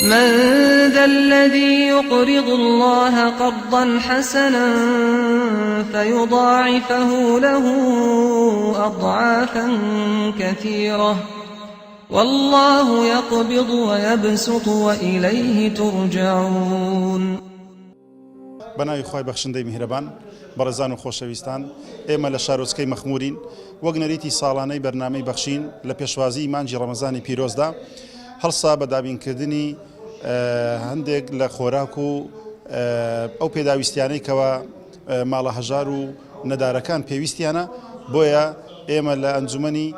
من ذا الذي يقرض الله قرضا حسنا فيضاعفه له أضعافا كثيرة والله يقبض ويبسط وإليه ترجعون. بەناوی خوای بەخشندەی میهرەبان، بەڕێزان و خۆشەویستان، ئێمە لە شارۆچکەی مەخمورین وەک نەریتی ساڵانەی بەرنامەی بەخشین لە پێشوازی مانجی ڕەمەزانی پیرۆزدا هەڵسا بە دابینکردنی هەندێک لە خۆراک و ئەو پێداویستیانەی کەوە ماڵە هەژار و نەدارەکان پێویستیانە. بۆیە ئێمە لە ئەنجومەنی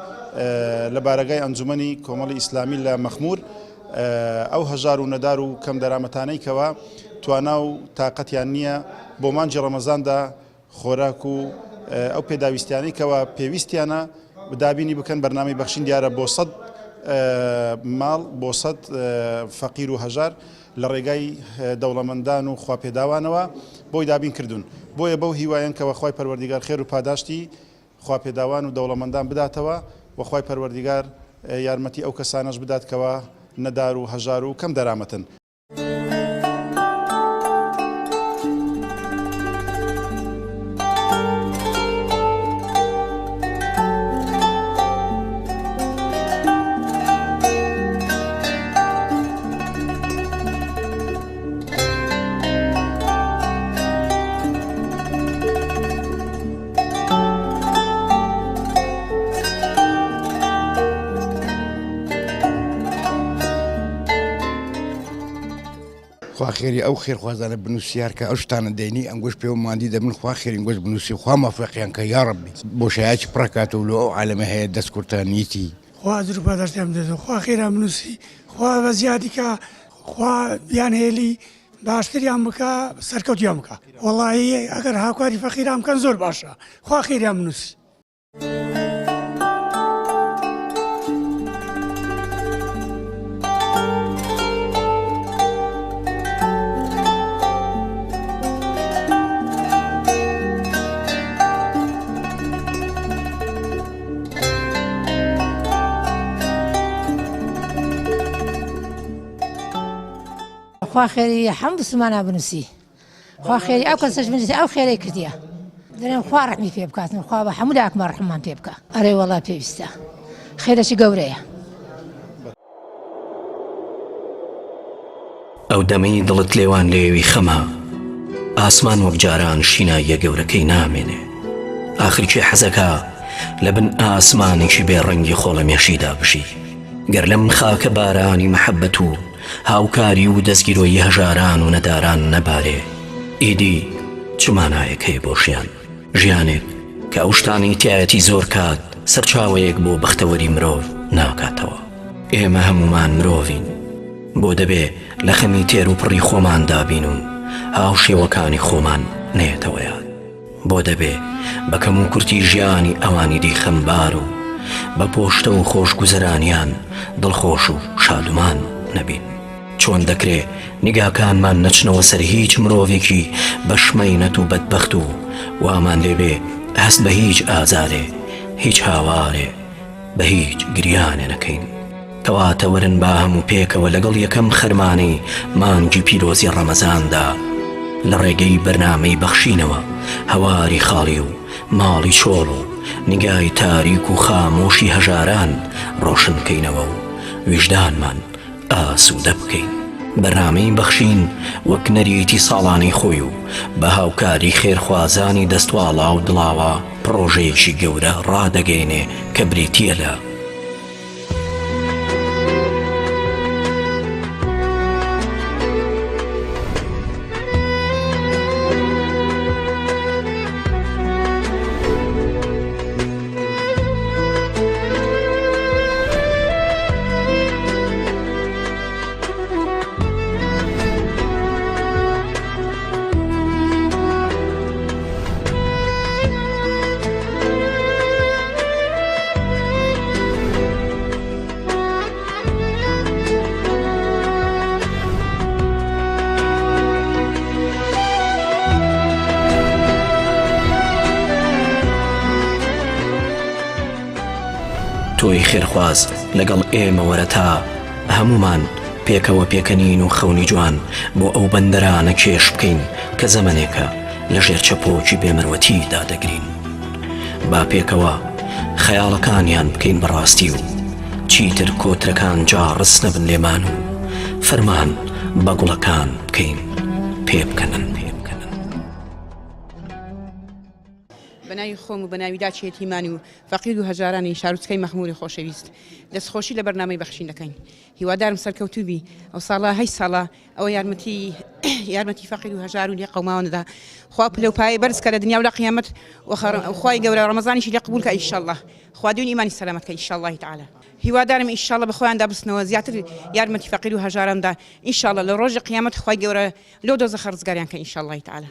لە بارگای ئەنجومەنی کۆمەڵی ئیسلامی لە مەخمور ئەو هەژار و نەدار و کەم دەرامەتانەی کەوە توانا و تااقەتیان نییە بۆ مانجی ڕەمەزاندا خۆراک و ئەو پێداویستیانەی کەوە پێویستیانە بدابینی بکەن. بەرنامەی بەخشین دیارە بۆ 100 ماڵ بۆ 100 فەقیر و هەژار لە ڕێگای دەوڵەمەندان و خواپێداوانەوە بۆی دابین کردوون. بۆیە بەو هیوایەن کەوە خوای پەروەردیگار خێر و پاداشتی خواپێداوان و دەوڵەمەندان بداتەوە و خوای پەروەردیگار یارمەتی ئەو کەسانەش بدات کەوە نەدار و هەژار و کەم دەرامەتن. خوا خێری ئەو خێرخوازانە بنووسیارکە ئەو شتانە دەینی ئەنگۆش پێوە مادی دەبن خوا خێرین گۆش بنووسی خوا مافەقیان کە یا ڕەبی بۆشایکی پڕکاتە و لە ئەو عالەمە هەیە دەستکورتانیەتی خوا زر پاداشتیان بدێتەوە خوا خێرا بنووسی خوا بە زیادیکە خوا بیان هێلی باشتریان بکە سەرکەوتیان بکە وەڵڵاهی ئەگەر هاوکاری فەقیران بکەن زۆر باشە خوا خێریان بنووسی. خوا خێری هەموو مسلمانە بنووسی خوا خێری ئەو کەسەش بنووسی ئەو خێرەی کردیە دەرێن خوا ڕەحمی پێ بکاتن خوا بە هەموو لاکمە ڕەحمان پێ بکە. ئەرێ وەڵا پێویستە خێرەی گەورەیە. ئەو دەمەی دڵت لێوان لێوی خەمە ئاسمان وەک جاران شیناییە گەورەکەی نامێنێ ئاخرکی حەزەکە لە بن ئاسمانێکی بێڕەنگی خۆڵەمێشیدا بشی گەر لەم خاکە بارانی مەحەبەت و هاوکاری و دەستگیرۆیی هەژاران و نەداران نەبارێ ئیدی چمانایەکەی بۆشیان ژیانێک کە ئەو شتانی تایەتی زۆر کات سەرچاوەیەک بۆ بەختەوەری مرۆڤ ناکاتەوە. ئێمە هەمومان مرۆڤین بۆ دەبێ لە خەمی تێر و پڕی خۆمان دابین و هاو شێوەکانی خۆمان نێتەوەیان بۆ دەبێ بە کەم و کورتی ژیانی ئەوانی دی خەمبار و بە پۆشتە و خۆشگوزەرانیان دڵخۆش و شادومان نەبین. چۆن دەکرێ نیگاکانمان نەچنەوە سەر هیچ مرۆڤێکی بەشمەینەت و بەدبەخت و وامان لێبێ هەست بە هیچ ئازارێ هیچ هاوارێ بە هیچ گریانێ نەکەین. کەواتە وەرن با هەموو پێکەوە لەگەڵ یەکەم خەرمانەی مانگی پیرۆزی ڕەمەزاندا لە ڕێگەی بەرنامەی بەخشینەوە هەواری خاڵی و ماڵی چۆڵ و نیگای تاریک و خامۆشی هەژاران ڕۆشن بکەینەوە و ویژدانمان ئاسوودە بکەین. بەرنامەی بەخشین وەک نەریتی ساڵانەی خۆی و بە هاوکاری خێرخوازانی دەستواڵا و دڵاوە پرۆژەیەکی گەورە ڕادەگەینێ کە بریتیە لە تۆی خێرخواز لەگەڵ ئێمە وەرە تا هەمومان پێکەوە پێکەنین و خەونی جوان بۆ ئەو بەندەرانە کێش بکەین کە زەمانێکە لە ژێر چەپۆکی بێمەروەتیدا دەگرین. با پێکەوە خەیاڵەکانیان بکەین بەڕاستی و چیتر کۆترەکان جا ڕست نەبن لێمان و فەرمان بە گوڵەکان بکەین پێ بکەنن. بەناوی خۆم و بەناوی داچێتیمانی و فەقیر و هەژارانی شارۆچکەی مەخموری خۆشەویست دەستخۆشی لە بەرنامەی بەخشین دەکەین. هیوادارم سەرکەوتوبی ئەو ساڵە هەی ساڵە ئەوە یارمەتی فەقیر و هەژار و لێ قەوماوەنەدا خوا پلەپایە بەرزکە لە دنیا و لە قیامەت خوای گەورە ڕەمەزانیشی لێ قبول کە ئینشاءالله خوا دوێنی ئیمانی سەلامەت کە ئینشاءالله تعالی. هیوادارم ئینشاءالله بە خۆیان دابستنەوە زیاتر یارمەتی فەقیر و هەژاراندا ئینشاءالله لە ڕۆژی قیامەت خوای گەورە لۆ دۆزەخە ڕزگاریان کە ئینشاءالله تعالی.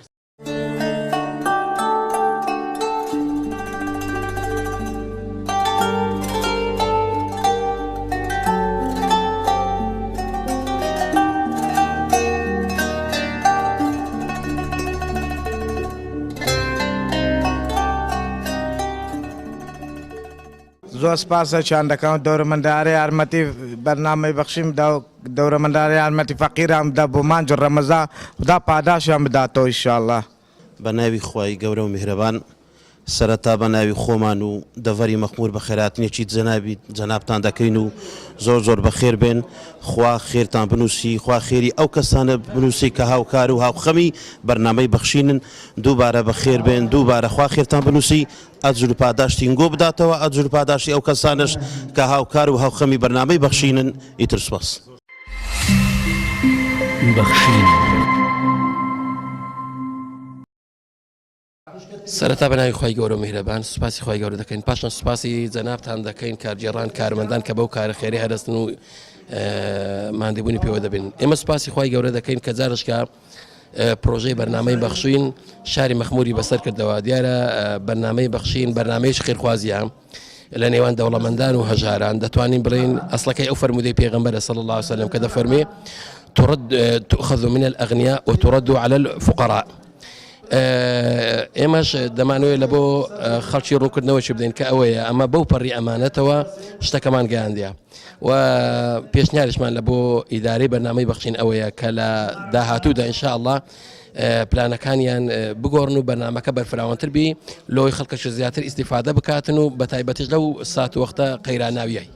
زۆر سپاسە چیان دەکەم دەورەمەنداری یارمەتی بەرنامەی بەخشیم دەورەمەنداری یارمەتی فەقیران بدە بۆ مانج و ڕەمەزان خدا پاداشیان بداتەوە ئینشاءالله. بە ناوی خوای گەورە و میهرەبان سەرەتا بە ناوی خۆمان و دەڤەری مەخمور بە خێراتنێکی جەنابتان دەکەین و زۆر بەخێر بێن. خوا خێرتان بنووسی، خوا خێری ئەو کەسانە بنووسی کە هاوکار و هاوخەمی بەرنامەی بەخشینن. دووبارە بەخێر بێن، دووبارە خوا خێرتان بنووسی، ئەجر و پاداشتین گۆ بداتەوە، ئەجر و پاداشتی ئەو کەسانش کە هاوکار و هاوخەمی بەرنامەی بەخشینن. ئیتر سوپاس. بەخشین سەرەتا بەناوی خی گەورە و میهرەبان سوپاسی خی گەورە دەکەین، پاشان سوپاسی جەنابتان دەکەین کارجێڕان کارمەندان کە بەو کارە خێری هەرستن و ماندەبوونی پێوە دەبین. ئێمە سوپاسی خی گەورە دەکەین کە جارشکە پرۆژەی بەرنامەی بەخشین شاری مەخموری بەسەر کردەوە. دیارە بەرنامەی بەخشین بەرنامەیەش خێرخوازیە لە نێوان دەوڵەمەندان و هەژاران. دەتوانین بڵین ئەسڵەکەی ئەو فەرمودەی پێغەمبەرە صلی الله عليه وسلم کە دەفەرمێ تؤخذ من الأغنياء وترد على الفقراء. ئێمەش دەمانوێت لە بۆ خەڵکی ڕوونکردنەوەی بدەین کە ئەوەیە ئەمە بەو پەڕی ئەمانەتەوە شتەکەمان گەیاندیە و پێشنیارشمان لە بۆ ئیدارەی بەرنامەی بەخشین ئەوەیە کە لە داهاتوودا ئینشاءالله پلانەکانیان بگۆڕن و بەرنامەکە بەرفراوانتر بی لۆی خەڵکەش زیاتر ئیسیفادە بکاتن و بە تایبەتیش لەو سات وەختە قەیراناویای.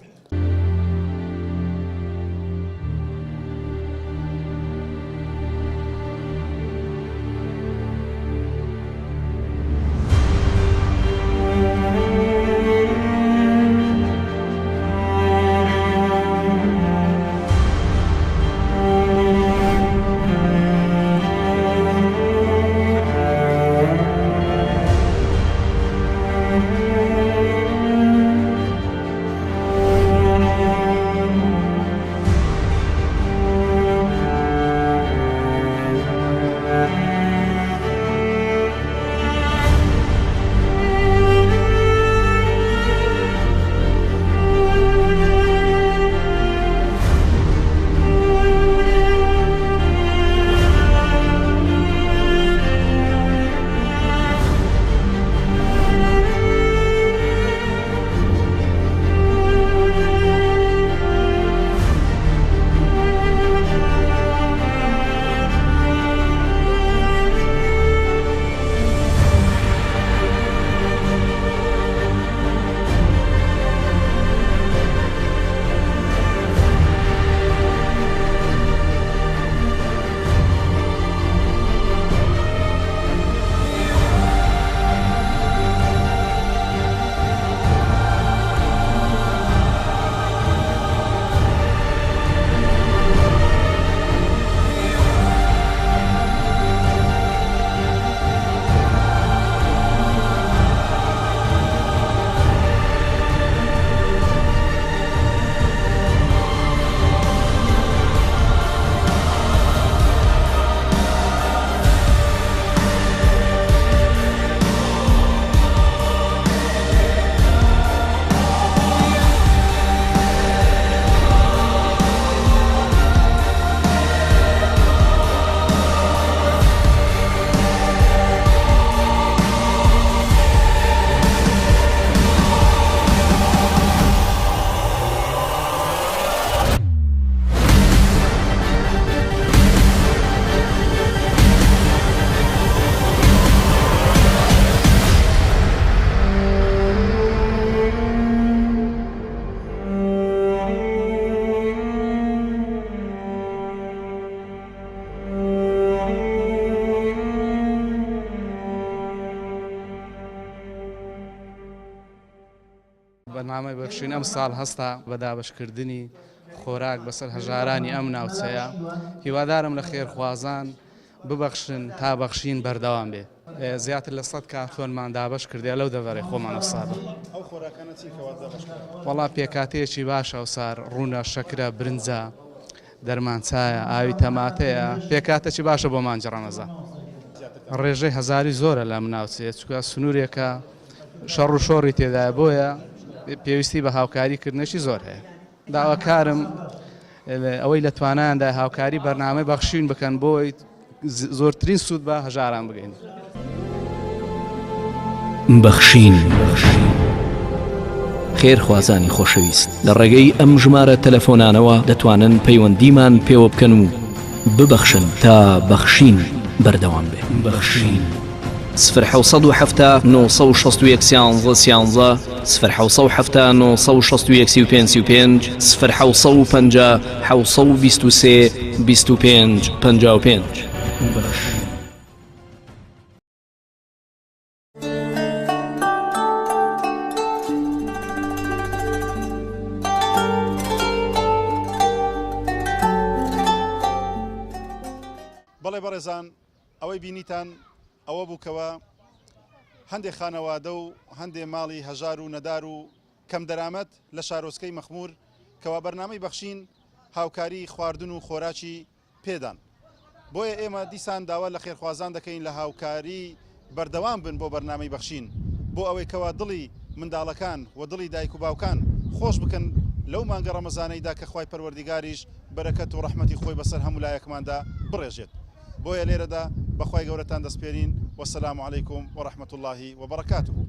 بەرنامەی بەخشین ئەم ساڵ هەستا بە دابەشکردنی خۆراک بەسەر هەژارانی ئەم ناوچەیە هیوادارم لە خێرخوازان ببەخشن تا بەخشین بەردەوام بێ زیاتر لە 100 کارتۆنمان دابش کردیا لەو دەڤەرێ خۆمانە ساڵ وەڵا پێکاتەیەکی باشە و سار ڕوونە شەکرە برنجە دەرمانچایە ئاوی تەماتەیە پێکاتێکی باشە بۆ مانجی ڕەمەزان ڕێژەی هەزاری زۆرە لەم ناوچەیە چکە سنوورێکە شەڕ و شۆڕی تێدایە بۆیە پێویستی بە هاوکاریکردنەوەی زۆر هەیە داواکارم ئەوەی لە توانایاندا هاوکاری بەرنامەی بەخشین بکەن بۆی زۆرترین سوود بە هەژاران بگەین بەخشین خێرخوازانی خۆشەویست لە ڕێگەی ئەم ژمارە تەلەفۆنانەوە دەتوانن پەیوەندیمان پێوە بکەن و ببەخشن تا بەخشین بەردەوام بێ بەخشین 0 961 11 0 965 0 750 723 25 55 بەڵێ بەڕێزان ئەوەی بینیتان ئەوە بووکەوە هەندێک خانەوادە و هەندێک ماڵی هەژار و نەدار و کەم دەرامەت لە شارۆچکەی مەخموور کەوا بەرنامەی بەخشین هاوکاری خواردن و خۆراکی پێدان بۆیە ئێمە دیسان داوا لە خێرخوازان دەکەین لە هاوکاری بەردەوام بن بۆ بەرنامەی بەخشین بۆ ئەوەی کەوا دڵی منداڵەکان و دڵی دایک و باوکان خۆش بکەن لەو مانگە ڕەمەزانەیدا کە خوای پەروەردیگاریش بەرەکەت و ڕەحمەتی خۆی بەسەر هەموو لایەکماندا بڕێژێت بۆیە لێرەدا بەخوای گەورەتان دەسپێرین وەسەلام عەلەیکوم وەڕەحمەت اللهی وبەرەکاتوه